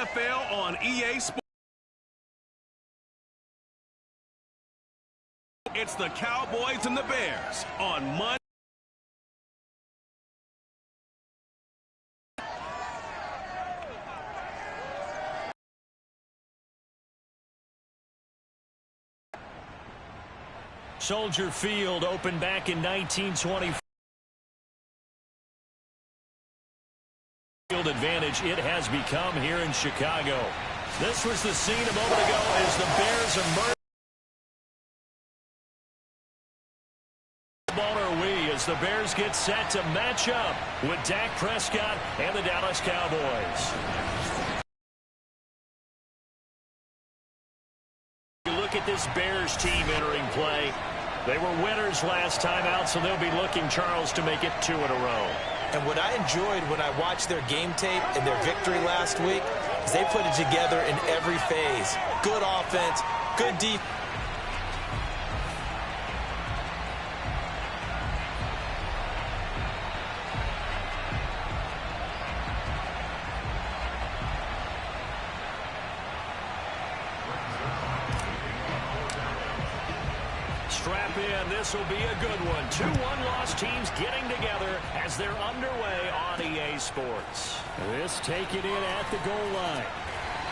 NFL on EA Sports. It's the Cowboys and the Bears on Monday. Soldier Field opened back in 1924. Field advantage it has become here in Chicago. This was the scene a moment ago as the Bears emerged. As the Bears get set to match up with Dak Prescott and the Dallas Cowboys. Look at this Bears team entering play. They were winners last time out, so they'll be looking, Charles, to make it 2 in a row. And what I enjoyed when I watched their game tape and their victory last week is they put it together in every phase. Good offense, good defense. Strap in. This will be a good one. 2 one-loss teams getting together as they're underway on EA Sports. This taken in at the goal line.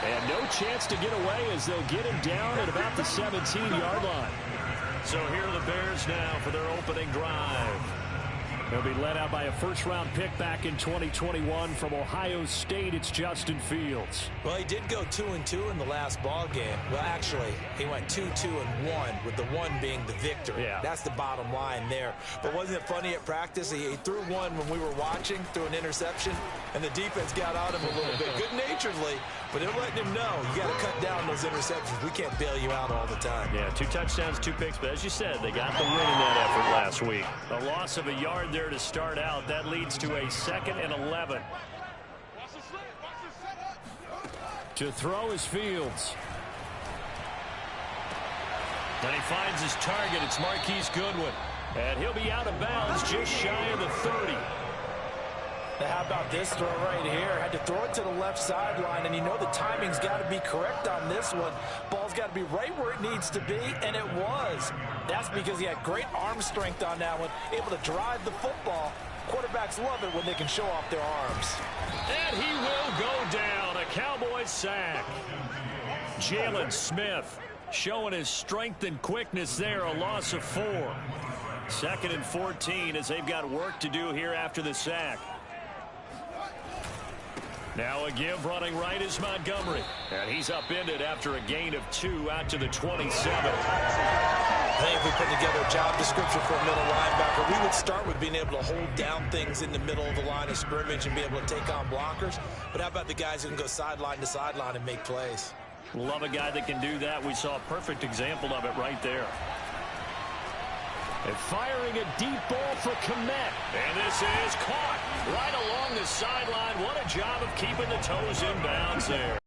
And no chance to get away as they'll get him down at about the 17-yard line. So here are the Bears now for their opening drive. They'll be led out by a first-round pick back in 2021 from Ohio State. It's Justin Fields. Well, he did go 2-2 in the last ball game. Well, actually, he went 2-2-1, with the 1 being the victory. Yeah. That's the bottom line there. But wasn't it funny at practice? He threw one when we were watching, threw an interception, and the defense got on him a little bit, good-naturedly, but they're letting him know, you got to cut down those interceptions. We can't bail you out all the time. Yeah, 2 touchdowns, 2 picks, but as you said, they got the win in that effort last week. A loss of a yard there to start out. That leads to a 2nd and 11. To throw is Fields. And he finds his target. It's Marquise Goodwin. And he'll be out of bounds just shy of the 30. Now, how about this throw right here? Had to throw it to the left sideline, and you know the timing's got to be correct on this one. Ball's got to be right where it needs to be, and it was. That's because he had great arm strength on that one, able to drive the football. Quarterbacks love it when they can show off their arms. And he will go down. A Cowboys sack. Jalen Smith showing his strength and quickness there. A loss of 4. 2nd and 14 as they've got work to do here after the sack. Now a give running right is Montgomery. And he's upended after a gain of 2 out to the 27. I think if we put together a job description for a middle linebacker, we would start with being able to hold down things in the middle of the line of scrimmage and be able to take on blockers. But how about the guys who can go sideline to sideline and make plays? Love a guy that can do that. We saw a perfect example of it right there. And firing a deep ball for Kmet. And this is caught right along the sideline. What a job of keeping the toes in bounds there.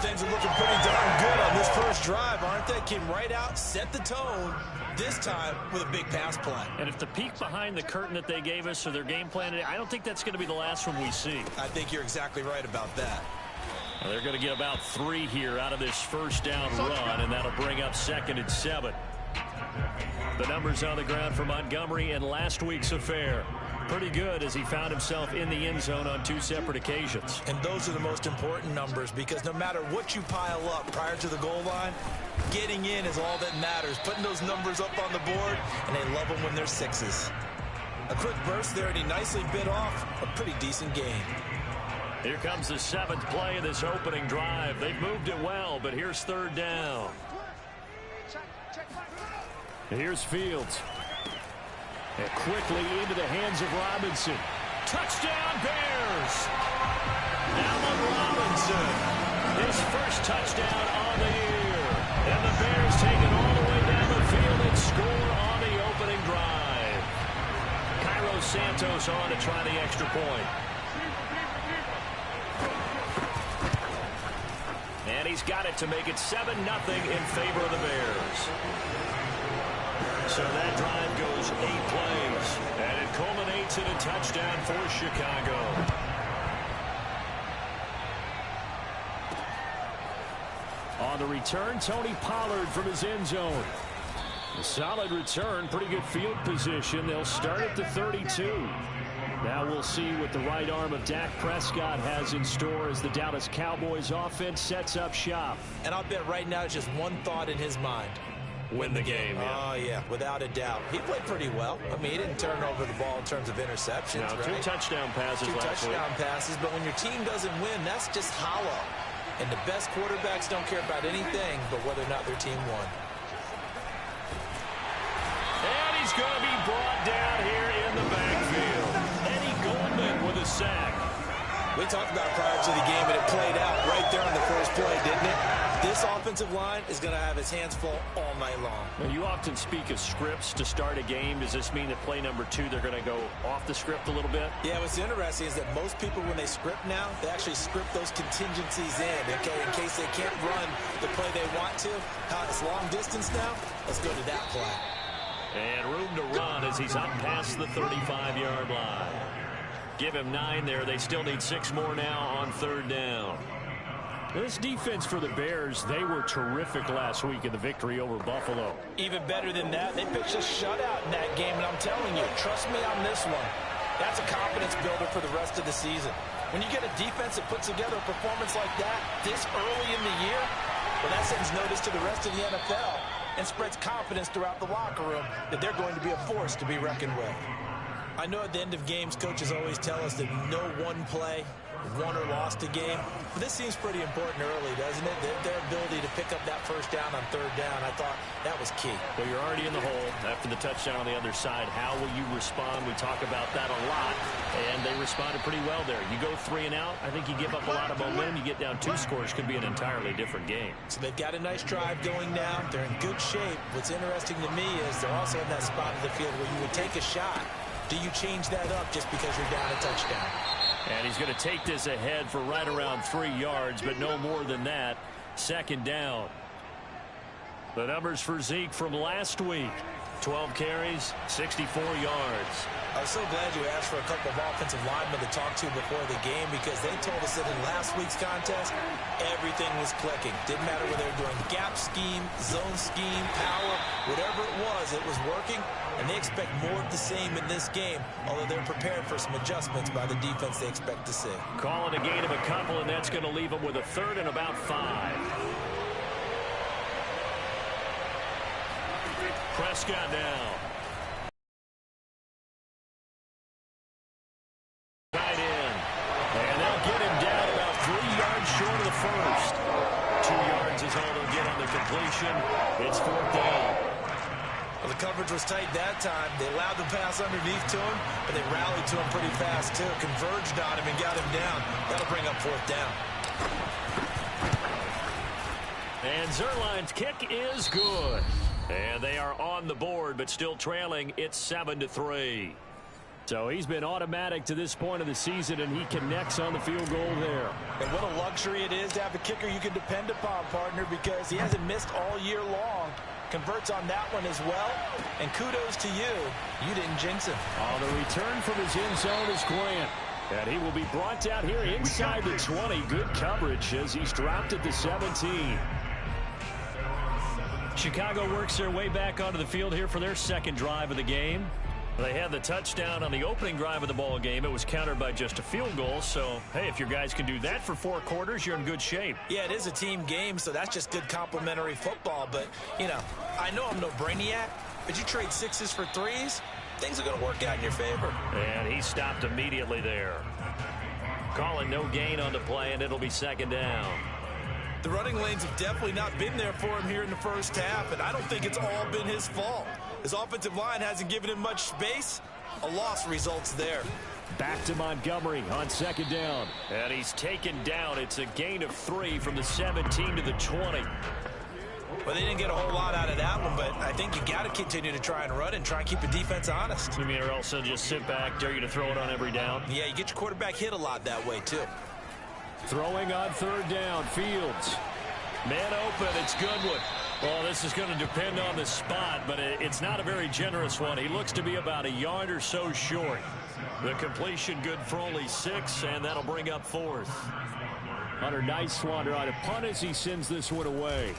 Things are looking pretty darn good on this first drive, aren't they? Came right out, set the tone, this time with a big pass play. And if the peek behind the curtain that they gave us or their game plan, I don't think that's going to be the last one we see. I think you're exactly right about that. Well, they're going to get about 3 here out of this first down run, and that'll bring up 2nd and 7. The numbers on the ground for Montgomery in last week's affair. Pretty good as he found himself in the end zone on 2 separate occasions. And those are the most important numbers because no matter what you pile up prior to the goal line, getting in is all that matters. Putting those numbers up on the board, and they love them when they're 6s. A quick burst there, and he nicely bit off a pretty decent gain. Here comes the 7th play of this opening drive. They've moved it well, but here's 3rd down. Here's Fields. And quickly into the hands of Robinson. Touchdown, Bears! Allen Robinson. His first touchdown on the year. And the Bears take it all the way down the field and score on the opening drive. Cairo Santos on to try the extra point. And he's got it to make it 7-0 in favor of the Bears. So that drive goes 8 plays, and it culminates in a touchdown for Chicago. On the return, Tony Pollard from his end zone. A solid return, pretty good field position. They'll start at the 32. Now we'll see what the right arm of Dak Prescott has in store as the Dallas Cowboys offense sets up shop. And I'll bet right now it's just one thought in his mind. Win the game. Oh, yeah, without a doubt. He played pretty well. I mean, he didn't turn over the ball in terms of interceptions, no, right? 2 touchdown passes last week. 2 touchdown passes, but when your team doesn't win, that's just hollow. And the best quarterbacks don't care about anything but whether or not their team won. And he's going to be brought down here in the backfield. Eddie Goldman with a sack. We talked about it prior to the game, and it played out right there on the first play, didn't it? This offensive line is going to have his hands full all night long. Now, you often speak of scripts to start a game. Does this mean that play number 2, they're going to go off the script a little bit? Yeah, what's interesting is that most people, when they script now, they actually script those contingencies in, okay, in case they can't run the play they want to. It's long distance now. Let's go to that play. And room to run as he's up past the 35-yard line. Give him 9 there. They still need 6 more now on 3rd down. This defense for the Bears, they were terrific last week in the victory over Buffalo. Even better than that, they pitched a shutout in that game, and I'm telling you, trust me on this one. That's a confidence builder for the rest of the season. When you get a defense that puts together a performance like that this early in the year, well, that sends notice to the rest of the NFL and spreads confidence throughout the locker room that they're going to be a force to be reckoned with. I know at the end of games, coaches always tell us that no one play won or lost a game. But this seems pretty important early, doesn't it? Their ability to pick up that first down on 3rd down, I thought that was key. Well, you're already in the hole after the touchdown on the other side. How will you respond? We talk about that a lot, and they responded pretty well there. You go 3 and out, I think you give up a lot of momentum. You get down 2 scores, could be an entirely different game. So they've got a nice drive going now. They're in good shape. What's interesting to me is they're also in that spot of the field where you would take a shot. Do you change that up just because you're down a touchdown? And he's going to take this ahead for right around 3 yards, but no more than that. 2nd down. The numbers for Zeke from last week. 12 carries, 64 yards. I was so glad you asked for a couple of offensive linemen to talk to before the game, because they told us that in last week's contest, everything was clicking. Didn't matter whether they were doing gap scheme, zone scheme, power, whatever it was working. And they expect more of the same in this game, although they're prepared for some adjustments by the defense they expect to see. Calling a gain of a couple, and that's going to leave them with a 3rd and about 5. Prescott now. Tight end. And they'll get him down about 3 yards short of the first. 2 yards is all they'll get on the completion. It's 4th down. Well, the coverage was tight that time. They allowed the pass underneath to him, but they rallied to him pretty fast, too. Converged on him and got him down. That'll bring up 4th down. And Zerline's kick is good. And they are on the board, but still trailing. It's 7-3. So he's been automatic to this point of the season, and he connects on the field goal there. And what a luxury it is to have a kicker you can depend upon, partner, because he hasn't missed all year long. Converts on that one as well. And kudos to you. You didn't jinx him. Oh, the return from his end zone is Grant. And he will be brought down here inside the 20. Good coverage as he's dropped at the 17. Chicago works their way back onto the field here for their 2nd drive of the game. They had the touchdown on the opening drive of the ball game. It was countered by just a field goal. So, hey, if your guys can do that for 4 quarters, you're in good shape. Yeah, it is a team game, so that's just good complimentary football. But, you know, I know I'm no brainiac, but you trade 6s for 3s, things are going to work out in your favor. And he stopped immediately there. Calling no gain on the play, and it'll be 2nd down. The running lanes have definitely not been there for him here in the first half, and I don't think it's all been his fault. His offensive line hasn't given him much space. A loss results there. Back to Montgomery on 2nd down. And he's taken down. It's a gain of 3 from the 17 to the 20. Well, they didn't get a whole lot out of that one, but I think you got to continue to try and run and try and keep the defense honest. You mean, or else they'll just sit back, dare you to throw it on every down? Yeah, you get your quarterback hit a lot that way, too. Throwing on 3rd down, Fields. Man open, it's Goodwin. Well, this is going to depend on the spot, but it's not a very generous one. He looks to be about a yard or so short. The completion good for only 6, and that'll bring up 4th. Hunter, nice one on a punt as he sends this one away.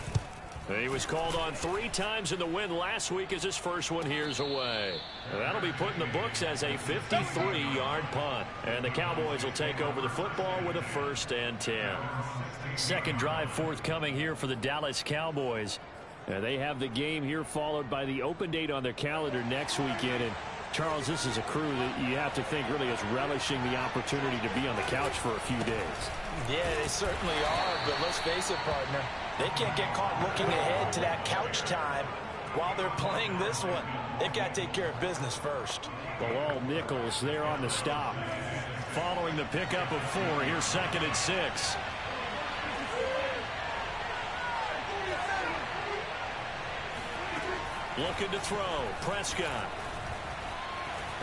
He was called on 3 times in the win last week as his first one here's away. That'll be put in the books as a 53-yard punt. And the Cowboys will take over the football with a 1st and 10. Second drive forthcoming here for the Dallas Cowboys. They have the game here followed by the open date on their calendar next weekend. And Charles, this is a crew that you have to think really is relishing the opportunity to be on the couch for a few days. Yeah, they certainly are, but let's face it, partner. They can't get caught looking ahead to that couch time while they're playing this one. They've got to take care of business first. Bilal Nichols there on the stop. Following the pickup of 4, here's 2nd and 6. Looking to throw. Prescott.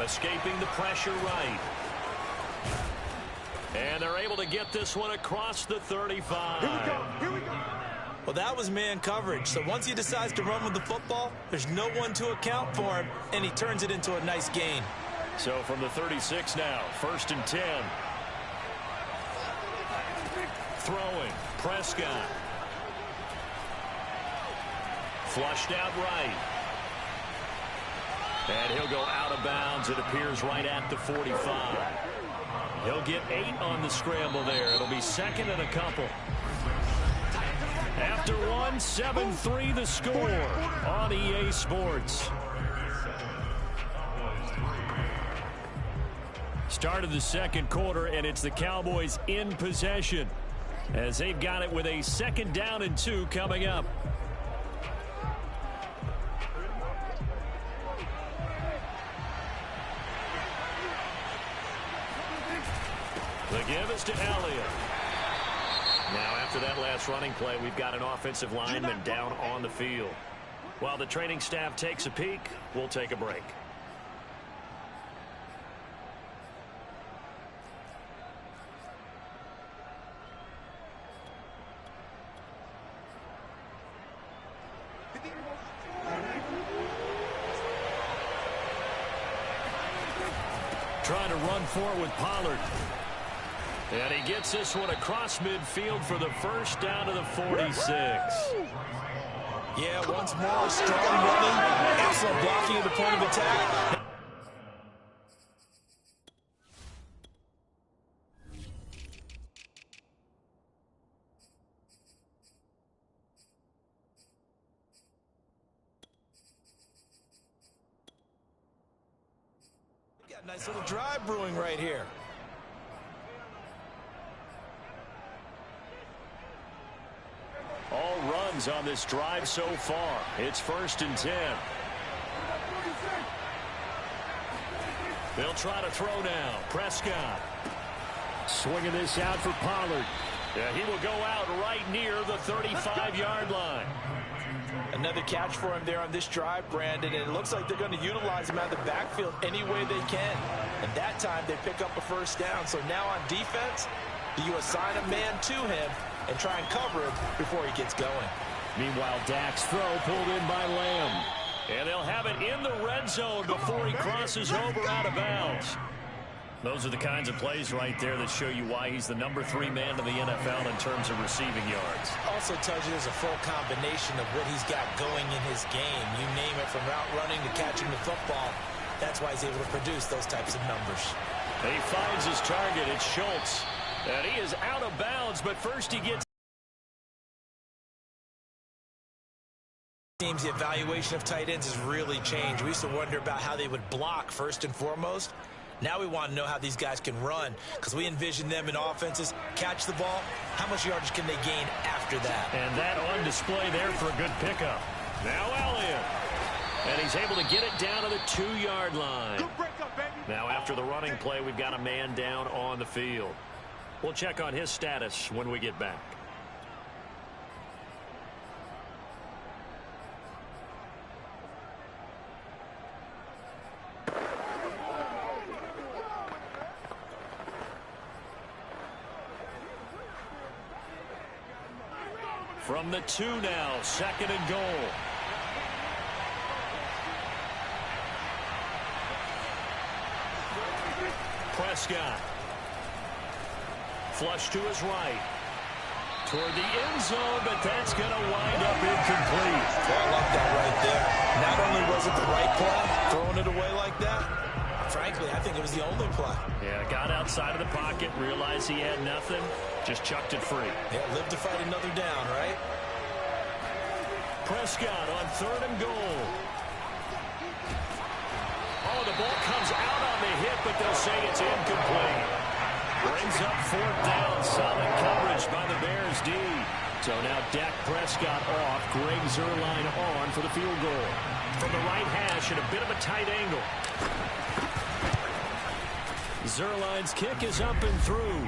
Escaping the pressure right. And they're able to get this one across the 35. Here we go. Here we go. Well, that was man coverage. So once he decides to run with the football, there's no one to account for him, and he turns it into a nice gain. So from the 36 now, 1st and 10. Throwing. Prescott. Flushed out right. And he'll go out of bounds, it appears, right at the 45. He'll get 8 on the scramble there. It'll be 2nd and a couple. After 1, 7-3 the score on EA Sports. Start of the second quarter, and it's the Cowboys in possession as they've got it with a 2nd down and 2 coming up. The give is to Elliott. Now, after that last running play, we've got an offensive lineman down on the field. While the training staff takes a peek, we'll take a break. Trying to run forward with Pollard. And he gets this one across midfield for the 1st down to the 46. Yeah, once more, strong running, excellent blocking at the point of attack. Got a nice little drive brewing right here. All runs on this drive so far. It's 1st and 10. They'll try to throw now. Prescott. Swinging this out for Pollard. Yeah, he will go out right near the 35-yard line. Another catch for him there on this drive, Brandon, and it looks like they're going to utilize him out of the backfield any way they can. And that time they pick up a 1st down. So now on defense, do you assign a man to him and try and cover him before he gets going? Meanwhile, Dak's throw pulled in by Lamb. And they'll have it in the red zone before he crosses over out of bounds. Those are the kinds of plays right there that show you why he's the number 3 man in the NFL in terms of receiving yards. Also tells you there's a full combination of what he's got going in his game. You name it, from route running to catching the football. That's why he's able to produce those types of numbers. He finds his target. It's Schultz. And he is out of bounds, but first he gets... Teams, the evaluation of tight ends has really changed. We used to wonder about how they would block first and foremost. Now we want to know how these guys can run, because we envision them in offenses catch the ball. How much yardage can they gain after that? And that on display there for a good pickup. Now Elliott. And he's able to get it down to the 2-yard line. Now after the running play, we've got a man down on the field. We'll check on his status when we get back. From the 2 now, 2nd and goal. Prescott. Flush to his right. toward the end zone, but that's going to wind up incomplete. I love that right there. Not only was it the right play, throwing it away like that, frankly, I think it was the only play. Yeah, got outside of the pocket, realized he had nothing, just chucked it free. Yeah, live to fight another down, right? Prescott on 3rd and goal. Oh, the ball comes out on the hit, but they'll say it's incomplete. Brings up 4th down. Solid coverage by the Bears D. So now Dak Prescott off. Greg Zuerlein on for the field goal. From the right hash at a bit of a tight angle. Zuerlein's kick is up and through.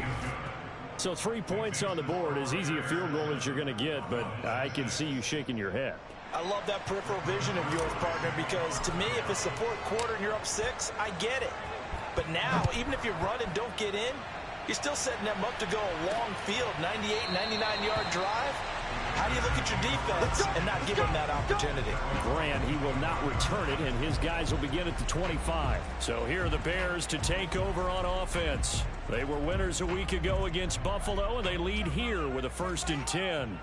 So 3 points on the board. As easy a field goal as you're going to get, but I can see you shaking your head. I love that peripheral vision of yours, partner, because to me, if it's the 4th quarter and you're up 6, I get it. But now, even if you run and don't get in, you're still setting them up to go a long field, 98, 99-yard drive. How do you look at your defense and not give them that opportunity? Grant, he will not return it, and his guys will begin at the 25. So here are the Bears to take over on offense. They were winners a week ago against Buffalo, and they lead here with a 1st and 10.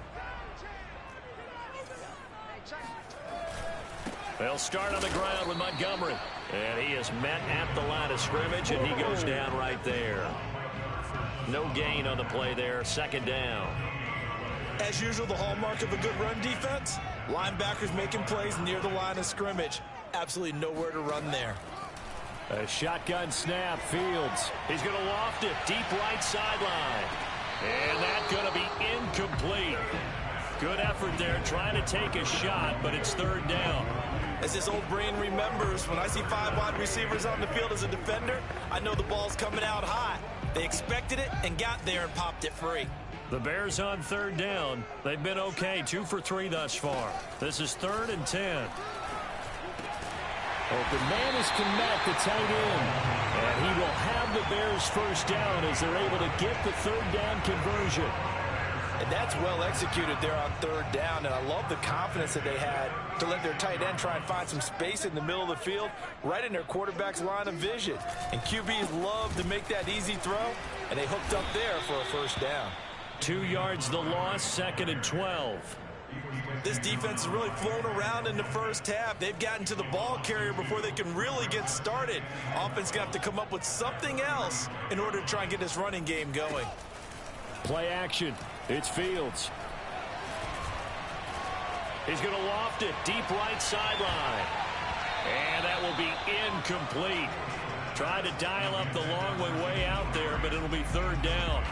They'll start on the ground with Montgomery. And he is met at the line of scrimmage, and he goes down right there. No gain on the play there. 2nd down. As usual, the hallmark of a good run defense, linebackers making plays near the line of scrimmage. Absolutely nowhere to run there. A shotgun snap. Fields. He's going to loft it. Deep right sideline. And that's going to be incomplete. Good effort there, trying to take a shot, but it's 3rd down. As this old brain remembers, when I see 5 wide receivers on the field as a defender, I know the ball's coming out high. They expected it and got there and popped it free. The Bears on 3rd down. They've been okay, 2 for 3 thus far. This is 3rd and 10. Open man is Kmet, the tight end. And he will have the Bears 1st down as they're able to get the 3rd down conversion. And that's well executed there on 3rd down, and I love the confidence that they had to let their tight end try and find some space in the middle of the field, right in their quarterback's line of vision. And QBs love to make that easy throw, and they hooked up there for a 1st down. 2 yards the loss, 2nd and 12. This defense has really flown around in the 1st half. They've gotten to the ball carrier before they can really get started. Offense going to have to come up with something else in order to try and get this running game going. Play action. It's Fields. He's going to loft it. Deep right sideline. And that will be incomplete. Tried to dial up the long way out there, but it'll be 3rd down.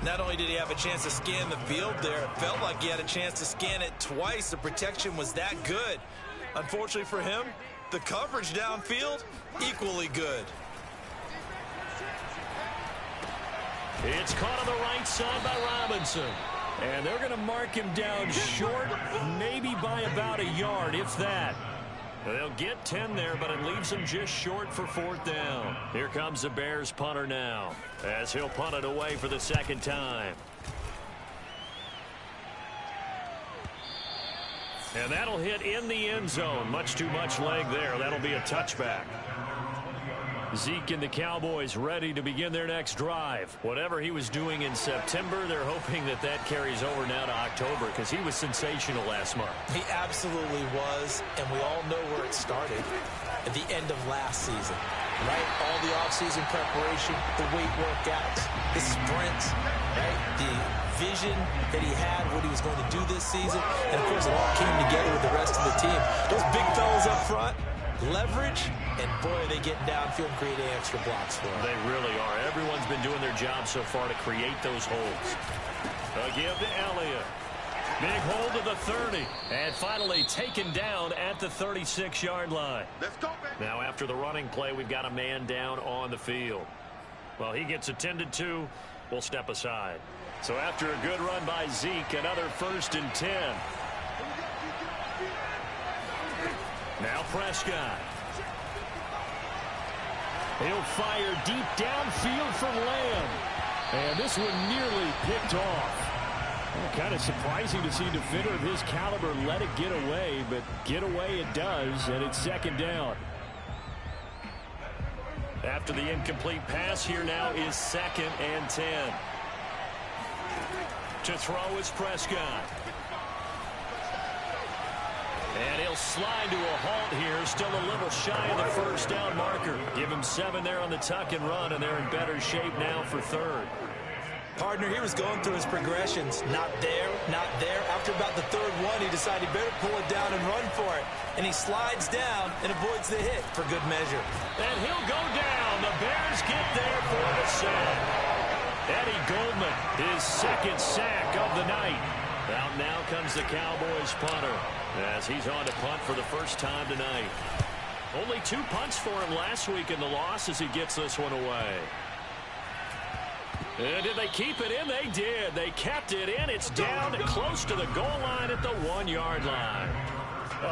Not only did he have a chance to scan the field there, it felt like he had a chance to scan it twice. The protection was that good. Unfortunately for him, the coverage downfield, equally good. It's caught on the right side by Robinson. And they're going to mark him down short, maybe by about a yard, if that. They'll get 10 there, but it leaves them just short for 4th down. Here comes the Bears punter now, as he'll punt it away for the 2nd time. And that'll hit in the end zone. Much too much leg there. That'll be a touchback. Zeke and the Cowboys ready to begin their next drive. Whatever he was doing in September, they're hoping that that carries over now to October, because he was sensational last month. He absolutely was, and we all know where it started at the end of last season, right? All the offseason preparation, the weight workouts, the sprints, right? The vision that he had, what he was going to do this season, and of course it all came together with the rest of the team. Those big fellas up front, leverage, and boy, are they getting downfield and creating extra blocks for them. They really are. Everyone's been doing their job so far to create those holes. A give to Elliott. Big hole to the 30. And finally taken down at the 36-yard line. Let's go, man. Now after the running play, we've got a man down on the field. Well, he gets attended to. We'll step aside. So after a good run by Zeke, another 1st and 10. Now Prescott. He'll fire deep downfield for Lamb. And this one nearly picked off. Well, kind of surprising to see a defender of his caliber let it get away, but get away it does, and it's 2nd down. After the incomplete pass, here now is 2nd and 10. To throw is Prescott. And he'll slide to a halt here. Still a little shy of the first down marker. Give him 7 there on the tuck and run, and they're in better shape now for third. Partner, he was going through his progressions. Not there, not there. After about the third one, he decided he better pull it down and run for it. And he slides down and avoids the hit for good measure. And he'll go down. The Bears get there for the sack. Eddie Goldman, his second sack of the night. Out now comes the Cowboys punter as he's on to punt for the first time tonight. Only 2 punts for him last week in the loss as he gets this one away. And did they keep it in? They did. They kept it in. It's down close to the goal line at the 1-yard line.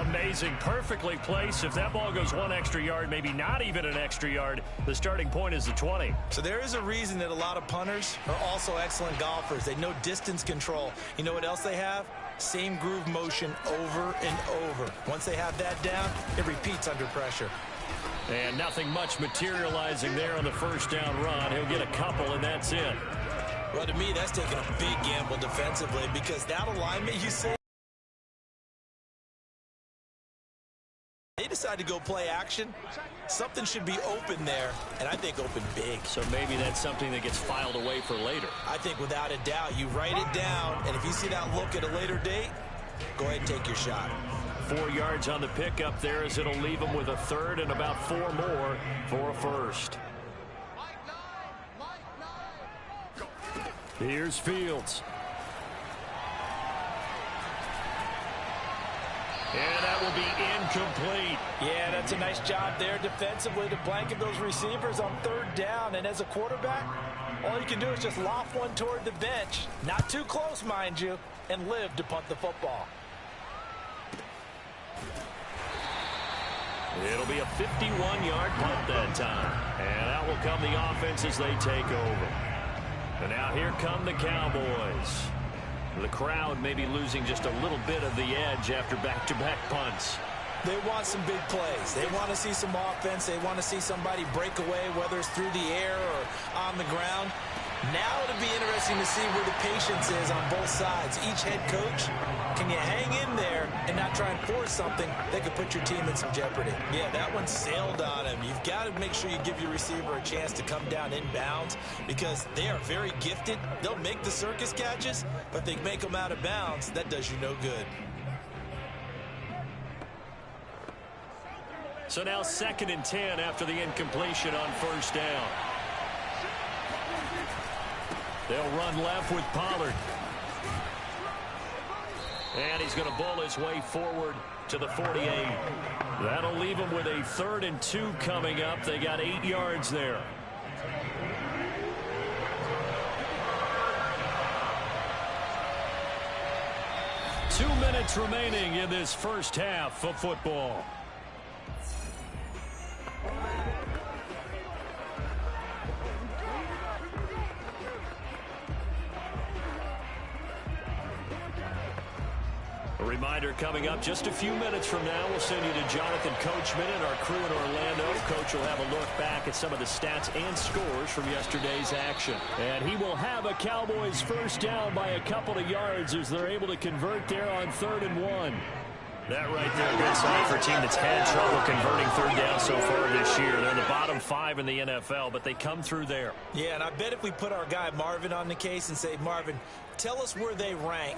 Amazing. Perfectly placed. If that ball goes 1 extra yard, maybe not even an extra yard, the starting point is the 20. So there is a reason that a lot of punters are also excellent golfers. They know distance control. You know what else they have? Same groove motion over and over. Once they have that down, it repeats under pressure. And nothing much materializing there on the first down run. He'll get a couple, and that's it. Well, to me, that's taking a big gamble defensively because that alignment you say, they decide to go play action. Something should be open there, and I think open big. So maybe that's something that gets filed away for later. I think without a doubt, you write it down, and if you see that look at a later date, go ahead and take your shot. 4 yards on the pickup there as it'll leave him with a third and about 4 more for a first. Here's Fields. And that will be incomplete. Yeah, that's a nice job there defensively to blanket those receivers on third down. And as a quarterback, all you can do is just loft one toward the bench. Not too close, mind you, and live to punt the football. It'll be a 51-yard punt that time. And out will come the offense as they take over. And now here come the Cowboys. The crowd may be losing just a little bit of the edge after back-to-back punts. They want some big plays. They want to see some offense. They want to see somebody break away, whether it's through the air or on the ground. Now it'll be interesting to see where the patience is on both sides. Each head coach, can you hang in there and not try and force something that could put your team in some jeopardy? Yeah, that one sailed on him. You've got to make sure you give your receiver a chance to come down inbounds because they are very gifted. They'll make the circus catches, but they make them out of bounds. That does you no good. So now 2nd and 10 after the incompletion on first down. They'll run left with Pollard. And he's going to bull his way forward to the 48. That'll leave him with a 3rd and 2 coming up. They got 8 yards there. Two minutes remaining in this first half of football. A reminder coming up just a few minutes from now, we'll send you to Jonathan Coachman and our crew in Orlando. Coach will have a look back at some of the stats and scores from yesterday's action. And he will have a Cowboys first down by a couple of yards as they're able to convert there on 3rd and 1. That right there, good sign for a team that's had trouble converting third down so far this year. They're in the bottom 5 in the NFL, but they come through there. Yeah, and I bet if we put our guy Marvin on the case and say, Marvin, tell us where they rank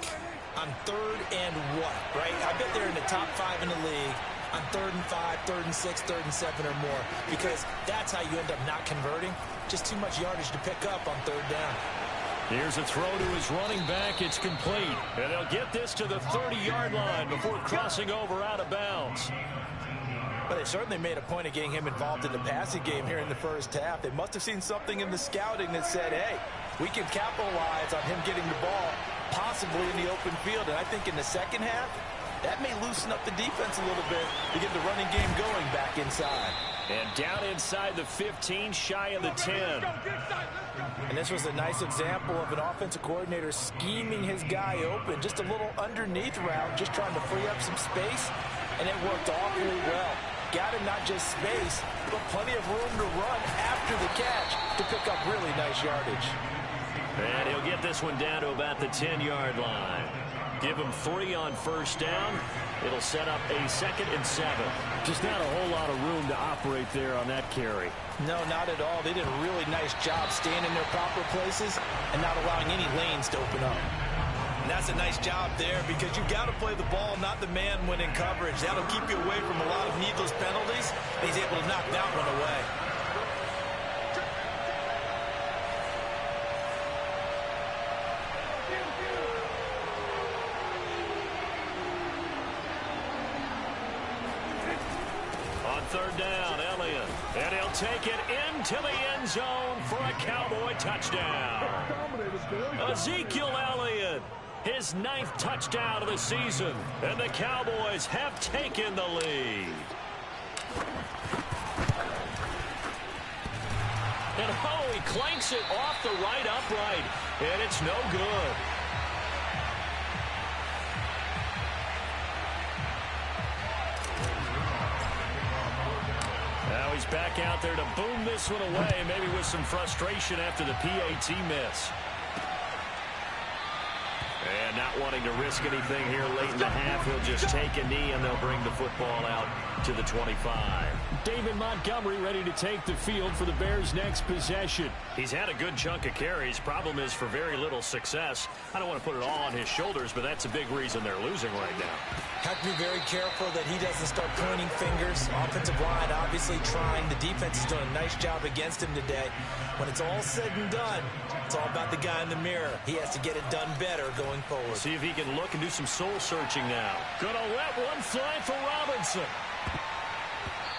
on 3rd and what, right? I bet they're in the top 5 in the league on 3rd and 5, 3rd and 6, 3rd and 7 or more, because that's how you end up not converting. Just too much yardage to pick up on 3rd down. Here's a throw to his running back. It's complete. And they'll get this to the 30-yard line before crossing over out of bounds. But they certainly made a point of getting him involved in the passing game here in the first half. They must have seen something in the scouting that said, hey, we can capitalize on him getting the ball possibly in the open field. And I think in the second half, that may loosen up the defense a little bit to get the running game going back inside. And down inside the 15, shy of the 10. And this was a nice example of an offensive coordinator scheming his guy open. Just a little underneath route, just trying to free up some space. And it worked awfully well. Got him not just space, but plenty of room to run after the catch to pick up really nice yardage. And he'll get this one down to about the 10-yard line. Give him 3 on first down. It'll set up a 2nd and 7. Just not a whole lot of room to operate there on that carry. No, not at all. They did a really nice job staying in their proper places and not allowing any lanes to open up. And that's a nice job there because you've got to play the ball, not the man when in coverage. That'll keep you away from a lot of needless penalties. And he's able to knock that one away. Third down, Elliott. And he'll take it into the end zone for a Cowboy touchdown. Ezekiel Elliott, his 9th touchdown of the season. And the Cowboys have taken the lead. And he clanks it off the right upright. And it's no good. Now he's back out there to boom this one away, maybe with some frustration after the PAT miss. And not wanting to risk anything here late in the half, he'll just take a knee and they'll bring the football out to the 25. David Montgomery ready to take the field for the Bears' next possession. He's had a good chunk of carries. Problem is for very little success. I don't want to put it all on his shoulders, but that's a big reason they're losing right now. Have to be very careful that he doesn't start pointing fingers. Offensive line obviously trying. The defense is doing a nice job against him today. When it's all said and done, it's all about the guy in the mirror. He has to get it done better going forward. See if he can look and do some soul searching now. Gonna let one fly for Robinson.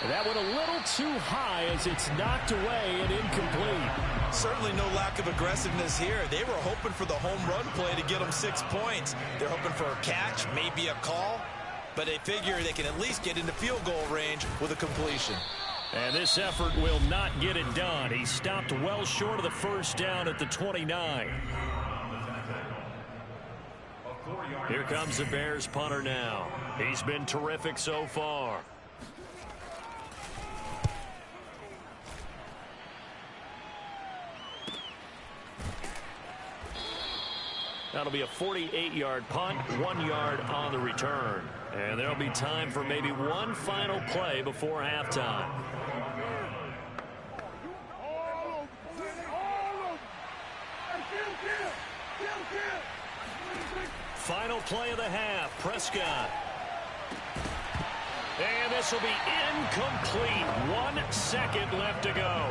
And that went a little too high as it's knocked away and incomplete. Certainly no lack of aggressiveness here. They were hoping for the home run play to get them 6 points. They're hoping for a catch, maybe a call, but they figure they can at least get into field goal range with a completion. And this effort will not get it done. He stopped well short of the first down at the 29. Here comes the Bears punter now. He's been terrific so far. That'll be a 48-yard punt, 1 yard on the return. And there'll be time for maybe one final play before halftime. Final play of the half, Prescott. And this will be incomplete. 1 second left to go.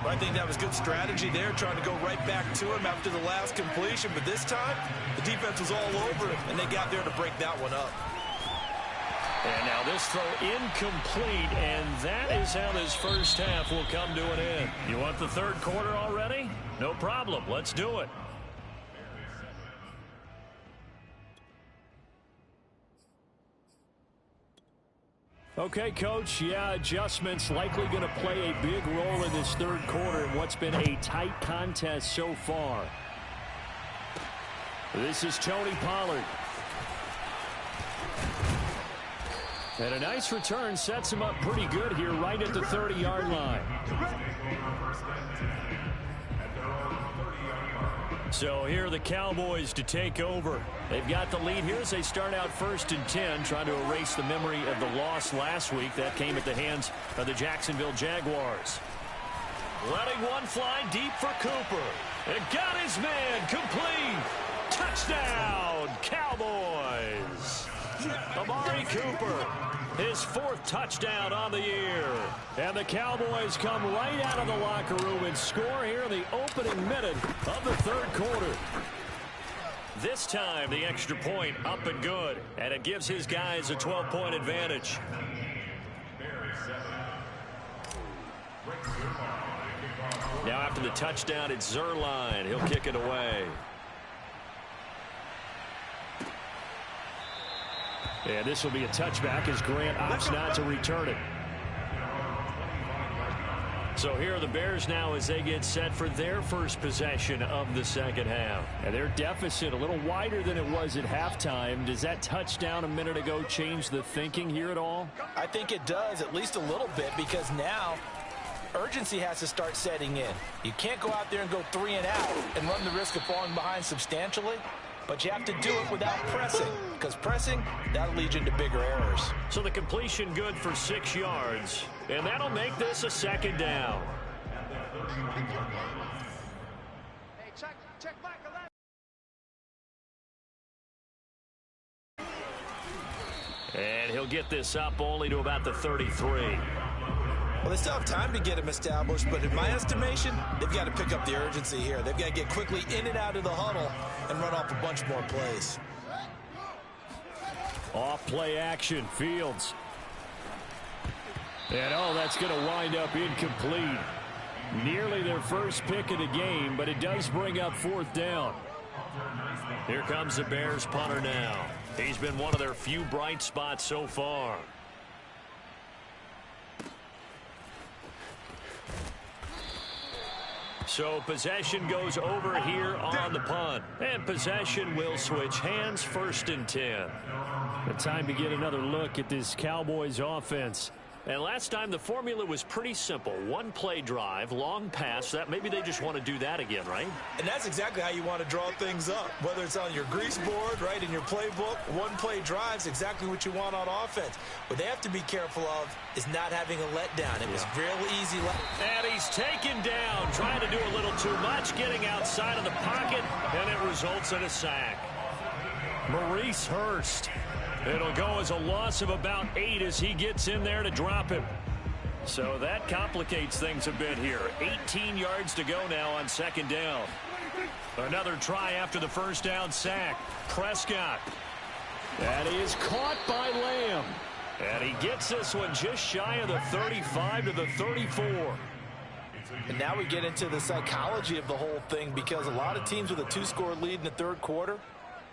I think that was good strategy there, trying to go right back to him after the last completion. But this time, the defense was all over him, and they got there to break that one up. And now this throw incomplete, and that is how this first half will come to an end. You want the third quarter already? No problem. Let's do it. Okay, Coach, yeah, adjustments likely going to play a big role in this third quarter in what's been a tight contest so far. This is Tony Pollard. And a nice return sets him up pretty good here right at the 30-yard line. So here are the Cowboys to take over. They've got the lead here as they start out 1st and 10, trying to erase the memory of the loss last week. That came at the hands of the Jacksonville Jaguars. Letting one fly deep for Cooper. It got his man complete. Touchdown, Cowboys. Amari Cooper, his 4th touchdown on the year. And the Cowboys come right out of the locker room and score here in the opening minute of the third quarter. This time, the extra point up and good, and it gives his guys a 12-point advantage. Now after the touchdown, it's Zerline. He'll kick it away. And this will be a touchback as Grant opts not to return it. So here are the Bears now as they get set for their first possession of the second half. And their deficit a little wider than it was at halftime. Does that touchdown a minute ago change the thinking here at all? I think it does, at least a little bit, because now urgency has to start setting in. You can't go out there and go 3 and out and run the risk of falling behind substantially, but you have to do it without pressing, because pressing, that'll lead you into bigger errors. So the completion good for 6 yards, and that'll make this a second down. Hey, check back 11. And he'll get this up only to about the 33. Well, they still have time to get him established, but in my estimation, they've got to pick up the urgency here. They've got to get quickly in and out of the huddle and run off a bunch more plays. Off play action, Fields. And that's going to wind up incomplete. Nearly their first pick of the game, but it does bring up 4th down. Here comes the Bears punter now. He's been one of their few bright spots so far. So possession goes over here on the punt. And possession will switch hands, 1st and 10. The time to get another look at this Cowboys offense. And last time the formula was pretty simple. 1-play drive, long pass. That maybe they just want to do that again, right? And that's exactly how you want to draw things up. Whether it's on your grease board, right, in your playbook, 1-play drive's exactly what you want on offense. What they have to be careful of is not having a letdown. It was real easy. And he's taken down, trying to do a little too much, getting outside of the pocket, and it results in a sack. Maurice Hurst. It'll go as a loss of about 8 as he gets in there to drop him. So that complicates things a bit here. 18 yards to go now on 2nd down. Another try after the 1st down sack. Prescott. And he is caught by Lamb. And he gets this one just shy of the 35 to the 34. And now we get into the psychology of the whole thing, because a lot of teams with a 2-score lead in the 3rd quarter,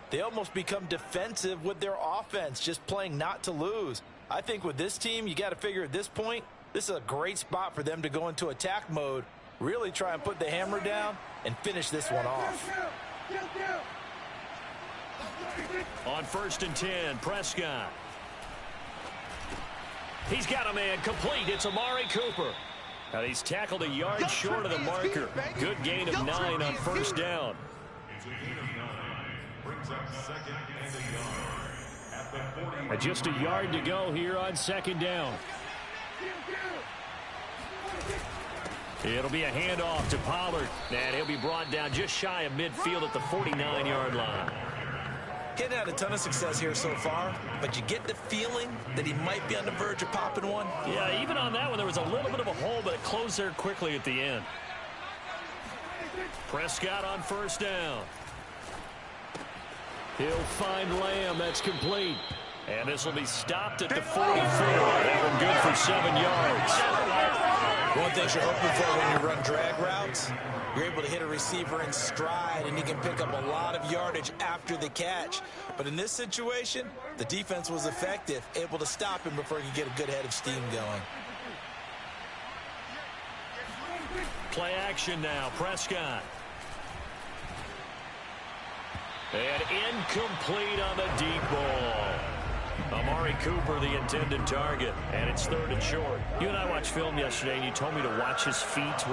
they almost become defensive with their offense, just playing not to lose. I think with this team, you got to figure at this point, this is a great spot for them to go into attack mode, really try and put the hammer down and finish this one off. On 1st and 10, Prescott. He's got a man complete. It's Amari Cooper. Now he's tackled a yard short of the marker. Good gain of 9 on 1st down. Just a yard to go here on 2nd down. It'll be a handoff to Pollard, and he'll be brought down just shy of midfield at the 49-yard line. Getting had a ton of success here so far, but you get the feeling that he might be on the verge of popping one. Yeah, even on that one, there was a little bit of a hole, but it closed there quickly at the end. Prescott on 1st down. He'll find Lamb. That's complete. And this will be stopped at the 44. That one good for 7 yards. One thing you're hoping for when you run drag routes, you're able to hit a receiver in stride, and he can pick up a lot of yardage after the catch. But in this situation, the defense was effective, able to stop him before he could get a good head of steam going. Play action now. Prescott. And incomplete on the deep ball. Amari Cooper, the intended target, and it's 3rd and short. You and I watched film yesterday, and you told me to watch his feet. For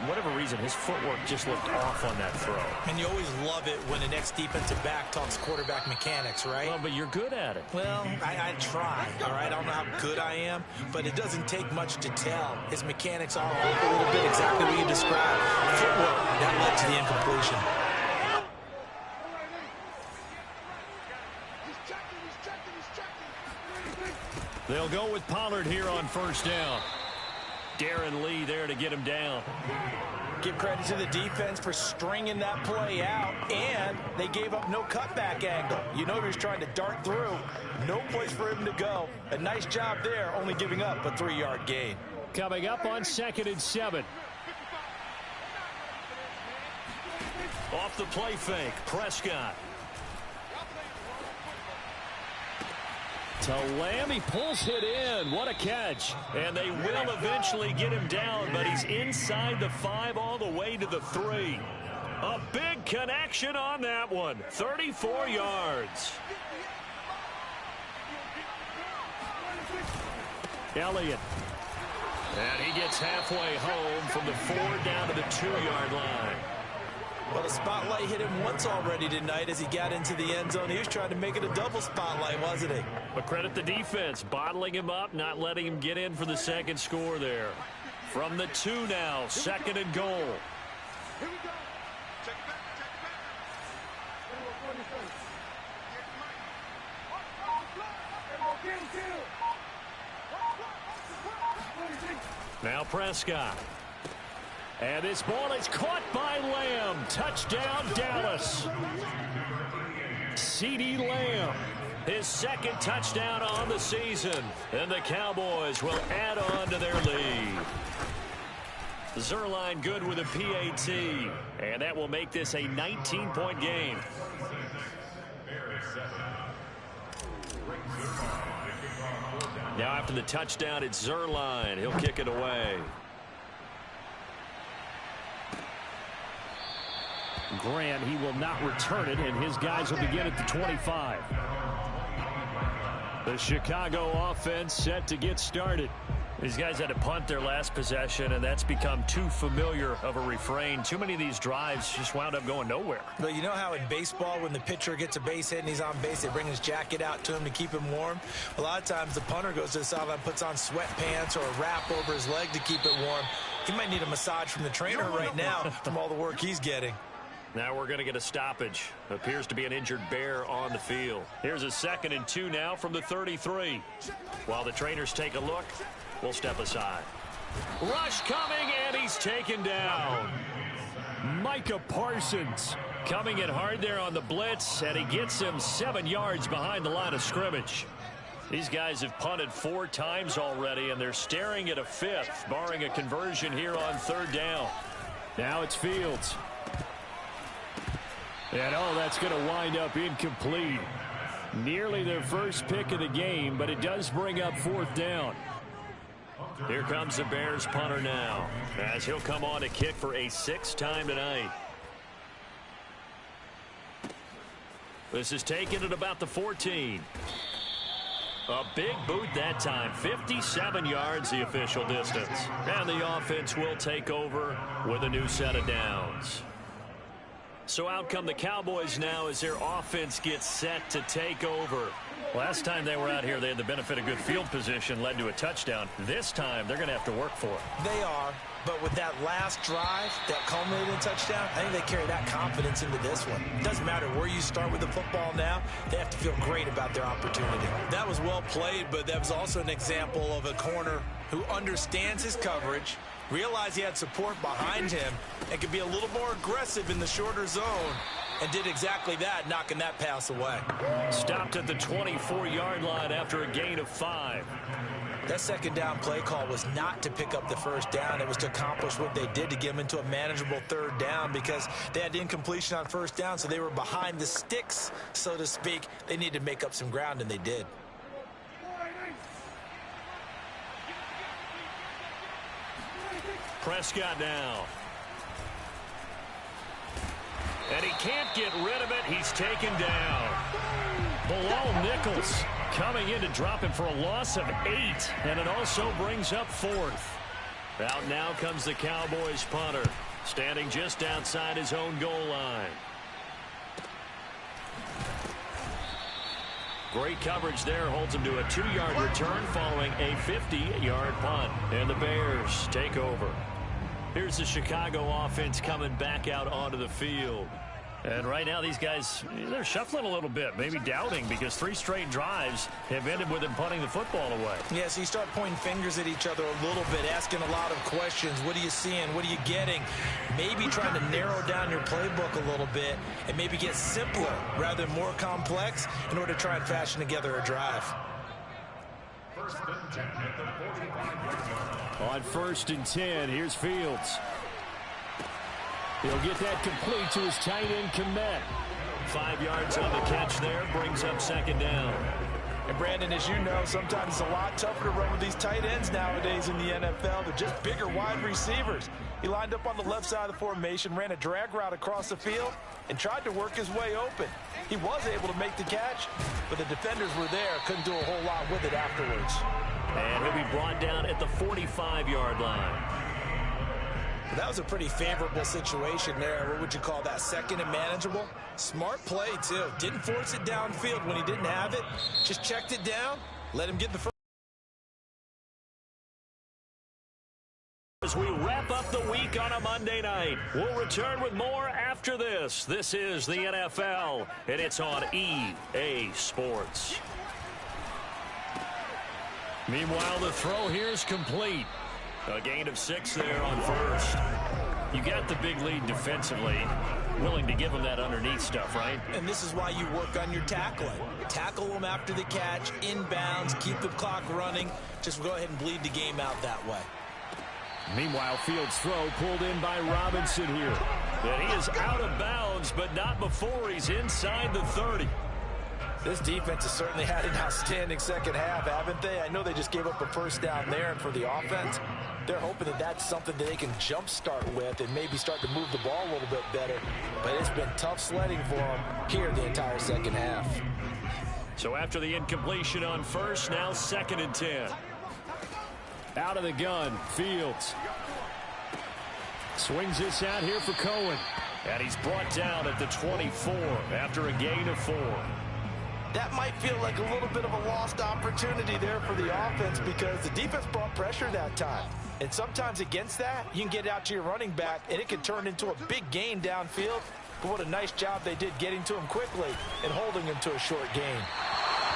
whatever reason, his footwork just looked off on that throw. And you always love it when the next defensive back talks quarterback mechanics, right? Well, but you're good at it. Well, I try, all right? I don't know how good I am, but it doesn't take much to tell. His mechanics are off a little bit, exactly what you described. Footwork, that led to the incompletion. They'll go with Pollard here on 1st down. Darren Lee there to get him down. Give credit to the defense for stringing that play out, and they gave up no cutback angle. You know he was trying to dart through. No place for him to go. A nice job there, only giving up a 3-yard gain. Coming up on 2nd and 7. Off the play fake, Prescott. To Lamb, he pulls it in. What a catch. And they will eventually get him down, but he's inside the 5 all the way to the 3. A big connection on that one. 34 yards. Elliott. And he gets halfway home from the 4 down to the 2-yard line. Well, the spotlight hit him once already tonight as he got into the end zone. He was trying to make it a double spotlight, wasn't he? But credit the defense, bottling him up, not letting him get in for the second score there. From the 2 now, 2nd and goal. Here we go. Check back, check back. Now Prescott. And this ball is caught by Lamb. Touchdown, Dallas. CeeDee Lamb, his 2nd touchdown on the season. And the Cowboys will add on to their lead. Zuerlein good with a PAT. And that will make this a 19-point game. Now after the touchdown, it's Zuerlein. He'll kick it away. Grant, he will not return it, and his guys will begin at the 25. The Chicago offense set to get started. These guys had to punt their last possession, and that's become too familiar of a refrain. Too many of these drives just wound up going nowhere. But you know how in baseball, when the pitcher gets a base hit and he's on base, they bring his jacket out to him to keep him warm? A lot of times the punter goes to the sideline, puts on sweatpants or a wrap over his leg to keep it warm. He might need a massage from the trainer right now from all the work he's getting. Now we're going to get a stoppage. Appears to be an injured Bear on the field. Here's a 2nd and 2 now from the 33. While the trainers take a look, we'll step aside. Rush coming, and he's taken down. Micah Parsons coming in hard there on the blitz, and he gets him 7 yards behind the line of scrimmage. These guys have punted 4 times already, and they're staring at a 5th, barring a conversion here on 3rd down. Now it's Fields. And that's going to wind up incomplete. Nearly their first pick of the game, but it does bring up 4th down. Here comes the Bears punter now, as he'll come on to kick for a 6th time tonight. This is taken at about the 14. A big boot that time. 57 yards the official distance. And the offense will take over with a new set of downs. So out come the Cowboys now as their offense gets set to take over. Last time they were out here, they had the benefit of good field position, led to a touchdown. This time, they're going to have to work for it. They are, but with that last drive that culminated in a touchdown, I think they carry that confidence into this one. It doesn't matter where you start with the football now, they have to feel great about their opportunity. That was well played, but that was also an example of a corner who understands his coverage, realized he had support behind him, and could be a little more aggressive in the shorter zone, and did exactly that, knocking that pass away. Stopped at the 24-yard line after a gain of 5. That 2nd down play call was not to pick up the 1st down. It was to accomplish what they did to get them into a manageable 3rd down because they had incompletion on 1st down, so they were behind the sticks, so to speak. They needed to make up some ground, and they did. Prescott now. And he can't get rid of it. He's taken down. Bilal Nichols coming in to drop him for a loss of 8. And it also brings up 4th. Out now comes the Cowboys punter, standing just outside his own goal line. Great coverage there, holds him to a 2-yard return following a 50-yard punt. And the Bears take over. Here's the Chicago offense coming back out onto the field. And right now these guys, they're shuffling a little bit, maybe doubting, because 3 straight drives have ended with them punting the football away. Yeah, so you start pointing fingers at each other a little bit, asking a lot of questions. What are you seeing? What are you getting? Maybe trying to narrow down your playbook a little bit and maybe get simpler rather than more complex in order to try and fashion together a drive. On 1st and 10, here's Fields. He'll get that complete to his tight end, Komet. 5 yards on the catch there, brings up 2nd down. And Brandon, as you know, sometimes it's a lot tougher to run with these tight ends nowadays in the NFL. They're just bigger wide receivers. He lined up on the left side of the formation, ran a drag route across the field, and tried to work his way open. He was able to make the catch, but the defenders were there, couldn't do a whole lot with it afterwards. And he'll be brought down at the 45-yard line. Well, that was a pretty favorable situation there. What would you call that? Second and manageable? Smart play, too. Didn't force it downfield when he didn't have it. Just checked it down. Let him get the first. As we wrap up the week on a Monday night, we'll return with more after this. This is the NFL, and it's on EA Sports. Meanwhile, the throw here is complete. A gain of 6 there on first. You got the big lead defensively. Willing to give them that underneath stuff, right? And this is why you work on your tackling. Tackle them after the catch, inbounds, keep the clock running. Just go ahead and bleed the game out that way. Meanwhile, Fields' throw pulled in by Robinson here. And he is out of bounds, but not before he's inside the 30. This defense has certainly had an outstanding second half, haven't they? I know they just gave up a first down there, and for the offense, they're hoping that that's something that they can jumpstart with and maybe start to move the ball a little bit better. But it's been tough sledding for them here the entire second half. So after the incompletion on first, now 2nd and 10. Out of the gun, Fields. Swings this out here for Cohen. And he's brought down at the 24 after a gain of 4. That might feel like a little bit of a lost opportunity there for the offense because the defense brought pressure that time. And sometimes against that, you can get out to your running back, and it can turn into a big gain downfield. But what a nice job they did getting to him quickly and holding him to a short gain.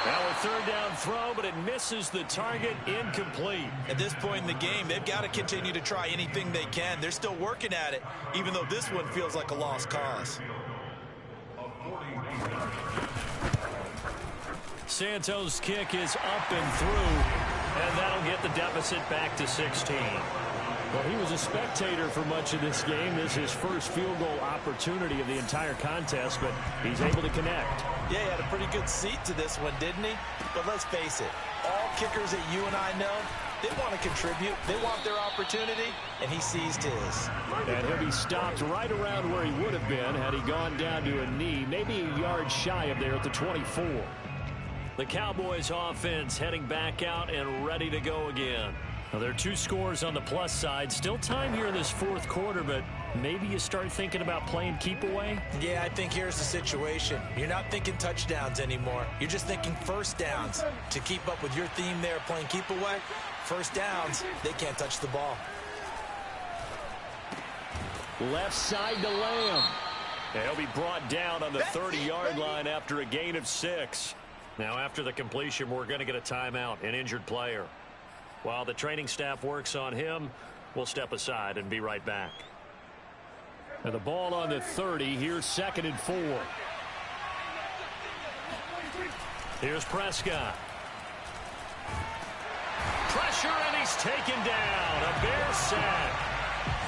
Now a 3rd down throw, but it misses the target, incomplete. At this point in the game, they've got to continue to try anything they can. They're still working at it, even though this one feels like a lost cause. Santos' kick is up and through, and that'll get the deficit back to 16. Well, he was a spectator for much of this game. This is his first field goal opportunity of the entire contest, but he's able to connect. Yeah, he had a pretty good seat to this one, didn't he? But let's face it, all kickers that you and I know, they want to contribute. They want their opportunity, and he seized his. And he'll be stopped right around where he would have been had he gone down to a knee, maybe a yard shy of there at the 24. The Cowboys offense heading back out and ready to go again. Now, there are 2 scores on the plus side. Still time here in this 4th quarter, but maybe you start thinking about playing keep away? Yeah, I think here's the situation. You're not thinking touchdowns anymore. You're just thinking first downs. To keep up with your theme there, playing keep away, first downs, they can't touch the ball. Left side to Lamb. And he'll be brought down on the 30-yard line after a gain of 6. Now, after the completion, we're going to get a timeout, an injured player. While the training staff works on him, we'll step aside and be right back. And the ball on the 30. Here's 2nd and 4. Here's Prescott. Pressure, and he's taken down. A Bear sack.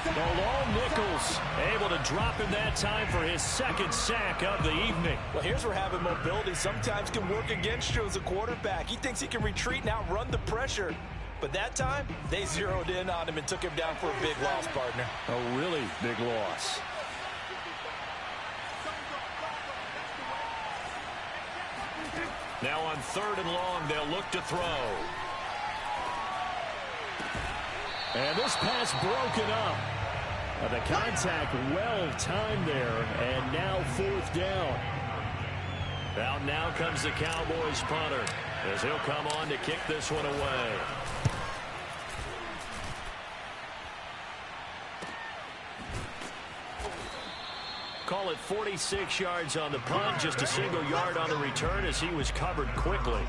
Malone Nichols able to drop him that time for his 2nd sack of the evening. Well, here's where having mobility sometimes can work against you as a quarterback. He thinks he can retreat and outrun the pressure. But that time, they zeroed in on him and took him down for a big loss, partner. A really big loss. Now on 3rd and long, they'll look to throw. And this pass broken up. The contact well timed there, and now 4th down. Now comes the Cowboys punter, as he'll come on to kick this one away. Call it 46 yards on the punt, just a single yard on the return as he was covered quickly.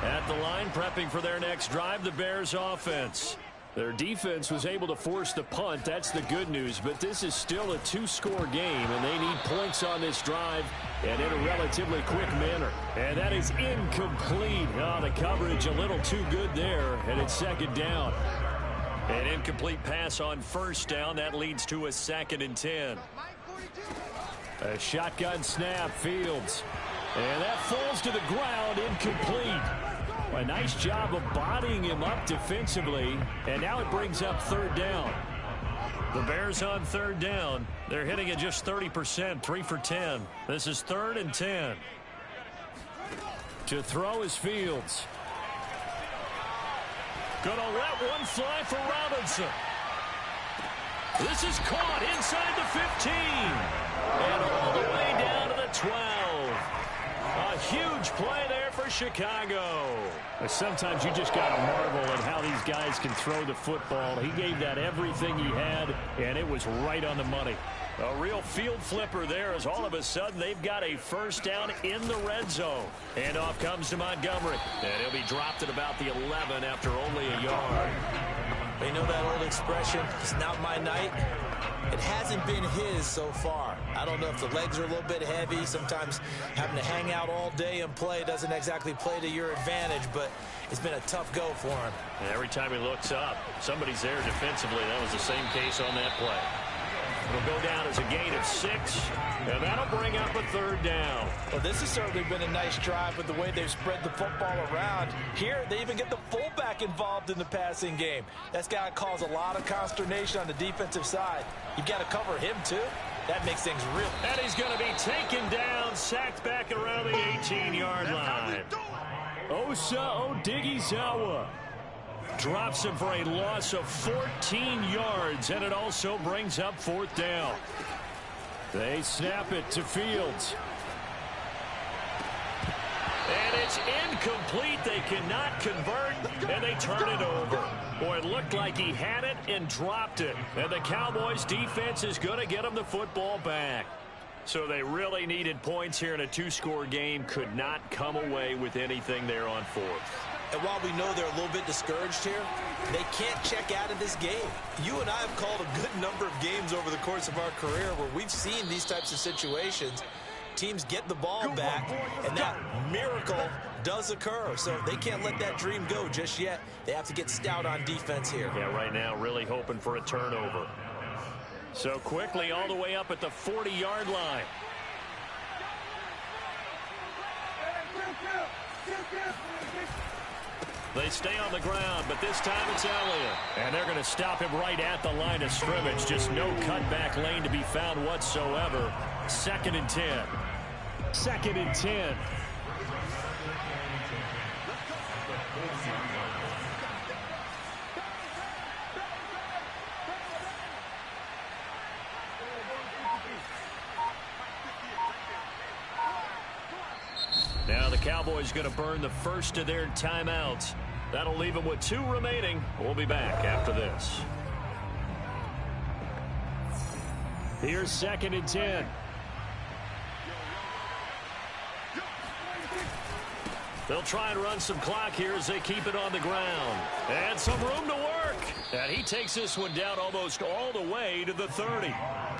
At the line, prepping for their next drive, the Bears offense. Their defense was able to force the punt. That's the good news, but this is still a 2-score game, and they need points on this drive and in a relatively quick manner. And that is incomplete. Oh, the coverage a little too good there, and it's 2nd down. An incomplete pass on 1st down. That leads to a 2nd and 10. A shotgun snap, Fields. And that falls to the ground, incomplete. A nice job of bodying him up defensively, and now it brings up 3rd down. The Bears on 3rd down. They're hitting at just 30%, 3 for 10. This is 3rd and 10. To throw is Fields. Gonna let one fly for Robinson. This is caught inside the 15. And all the way down to the 12. A huge play there for Chicago. Sometimes you just got to marvel at how these guys can throw the football. He gave that everything he had, and it was right on the money. A real field flipper there as all of a sudden they've got a first down in the red zone. And off comes to Montgomery. And he'll be dropped at about the 11 after only a yard. You know that old expression, it's not my night? It hasn't been his so far. I don't know if the legs are a little bit heavy. Sometimes having to hang out all day and play doesn't exactly play to your advantage, but it's been a tough go for him. And every time he looks up, somebody's there defensively. That was the same case on that play. It'll go down as a gain of 6, and that'll bring up a third down. Well, this has certainly been a nice drive with the way they've spread the football around. Here, they even get the fullback involved in the passing game. That's got to cause a lot of consternation on the defensive side. You've got to cover him, too. That makes things real. And he's going to be taken down, sacked back around the 18-yard line. Osa Odighizuwa drops him for a loss of 14 yards, and it also brings up fourth down. They snap it to Fields. And it's incomplete. They cannot convert, and they turn it over. Boy, it looked like he had it and dropped it. And the Cowboys defense is going to get him the football back. So they really needed points here in a 2-score game. Could not come away with anything there on fourth. And while we know they're a little bit discouraged here, they can't check out of this game. You and I have called a good number of games over the course of our career where we've seen these types of situations. Teams get the ball back, and that miracle does occur. So they can't let that dream go just yet. They have to get stout on defense here. Yeah, right now really hoping for a turnover. So quickly all the way up at the 40-yard line. They stay on the ground, but this time it's Elliott. And they're going to stop him right at the line of scrimmage. Just no cutback lane to be found whatsoever. 2nd and 10. 2nd and 10. Now the Cowboys going to burn the first of their timeouts. That'll leave them with 2 remaining. We'll be back after this. Here's 2nd and 10. They'll try and run some clock here as they keep it on the ground. And some room to work. And he takes this one down almost all the way to the 30.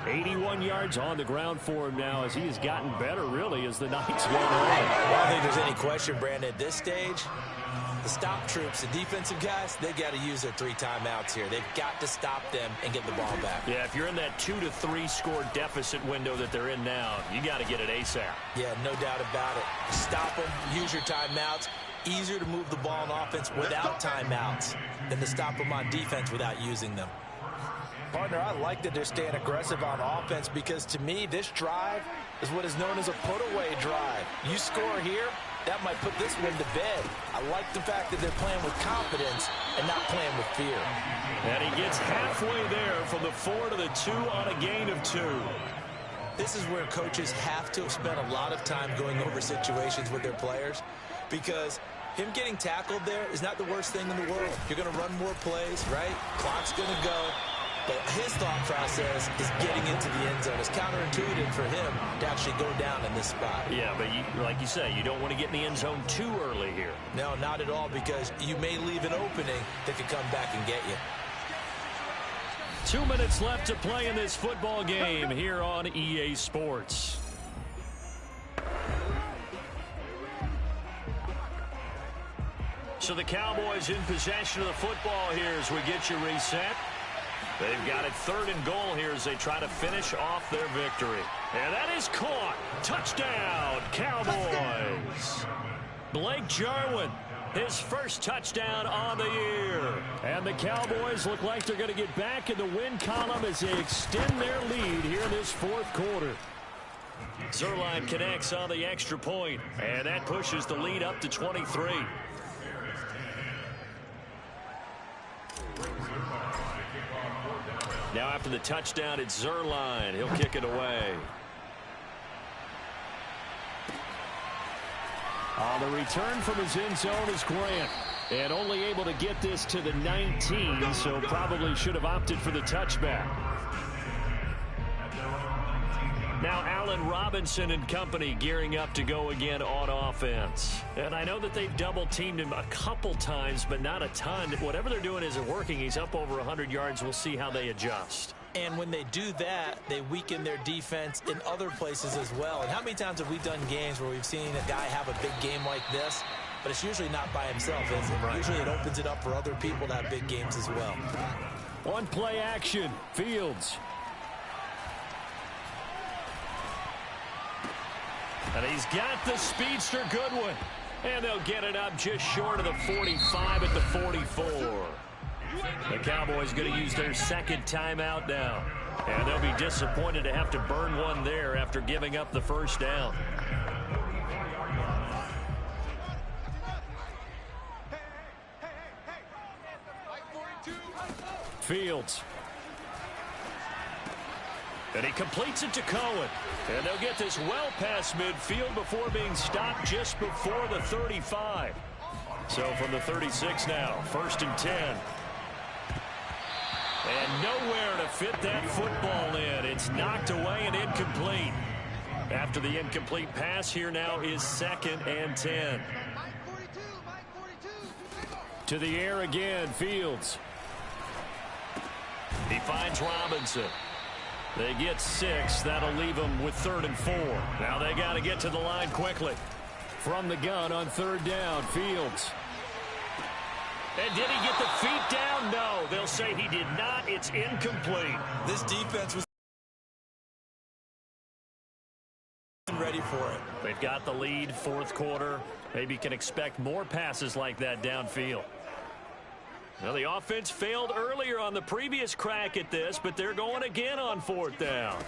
81 yards on the ground for him now as he has gotten better, really, as the night's gone on. I don't think there's any question, Brandon, at this stage, the stop troops, the defensive guys, they got to use their 3 timeouts here. They've got to stop them and get the ball back. Yeah, if you're in that 2 to 3 score deficit window that they're in now, you got to get it ASAP. Yeah, no doubt about it. Stop them, use your timeouts. Easier to move the ball on offense without timeouts than to stop them on defense without using them. Partner, I like that they're staying aggressive on offense because, to me, this drive is what is known as a put-away drive. You score here, that might put this one to bed. I like the fact that they're playing with confidence and not playing with fear. And he gets halfway there from the 4 to the 2 on a gain of 2. This is where coaches have to spend a lot of time going over situations with their players because him getting tackled there is not the worst thing in the world. You're going to run more plays, right? Clock's going to go. But his thought process is getting into the end zone. It's counterintuitive for him to actually go down in this spot. Yeah, but like you say, you don't want to get in the end zone too early here. No, not at all, because you may leave an opening that could come back and get you. 2 minutes left to play in this football game here on EA Sports. So the Cowboys in possession of the football here as we get you reset. They've got it 3rd and goal here as they try to finish off their victory. And that is caught. Touchdown, Cowboys. Blake Jarwin, his first touchdown on the year. And the Cowboys look like they're going to get back in the win column as they extend their lead here in this 4th quarter. Zerline connects on the extra point, and that pushes the lead up to 23. Now after the touchdown, it's Zerline. He'll kick it away. On the return from his end zone is Grant. And only able to get this to the 19, so probably should have opted for the touchback. Now Allen Robinson and company gearing up to go again on offense. And I know that they've double-teamed him a couple times, but not a ton. Whatever they're doing isn't working. He's up over 100 yards. We'll see how they adjust. And when they do that, they weaken their defense in other places as well. And how many times have we done games where we've seen a guy have a big game like this, but it's usually not by himself, is it? Right. Usually it opens it up for other people to have big games as well. On play action, Fields. And he's got the speedster Goodwin. And they'll get it up just short of the 45 at the 44. The Cowboys going to use their second timeout now. And they'll be disappointed to have to burn one there after giving up the first down. Fields. And he completes it to Cohen. And they'll get this well past midfield before being stopped just before the 35. So from the 36 now, 1st and 10. And nowhere to fit that football in. It's knocked away and incomplete. After the incomplete pass, here now is 2nd and 10. To the air again, Fields. He finds Robinson. They get 6. That'll leave them with 3rd and 4. Now they got to get to the line quickly. From the gun on 3rd down, Fields. And did he get the feet down? No. They'll say he did not. It's incomplete. This defense was ready for it. They've got the lead, 4th quarter. Maybe can expect more passes like that downfield. Well, the offense failed earlier on the previous crack at this, but they're going again on 4th down.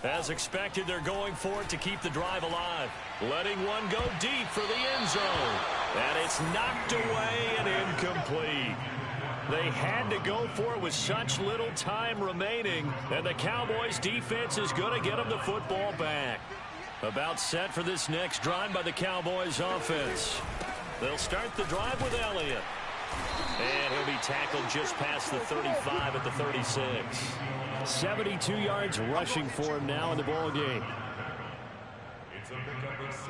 As expected, they're going for it to keep the drive alive. Letting one go deep for the end zone. And it's knocked away and incomplete. They had to go for it with such little time remaining, and the Cowboys defense is going to get them the football back. About set for this next drive by the Cowboys offense. They'll start the drive with Elliott. And he'll be tackled just past the 35 at the 36. 72 yards rushing for him now in the ball game. It's a pickup of 6.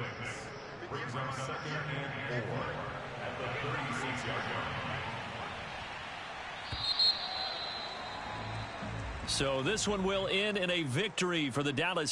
Brings up 2nd and 4 at the 36-yard line. So this one will end in a victory for the Dallas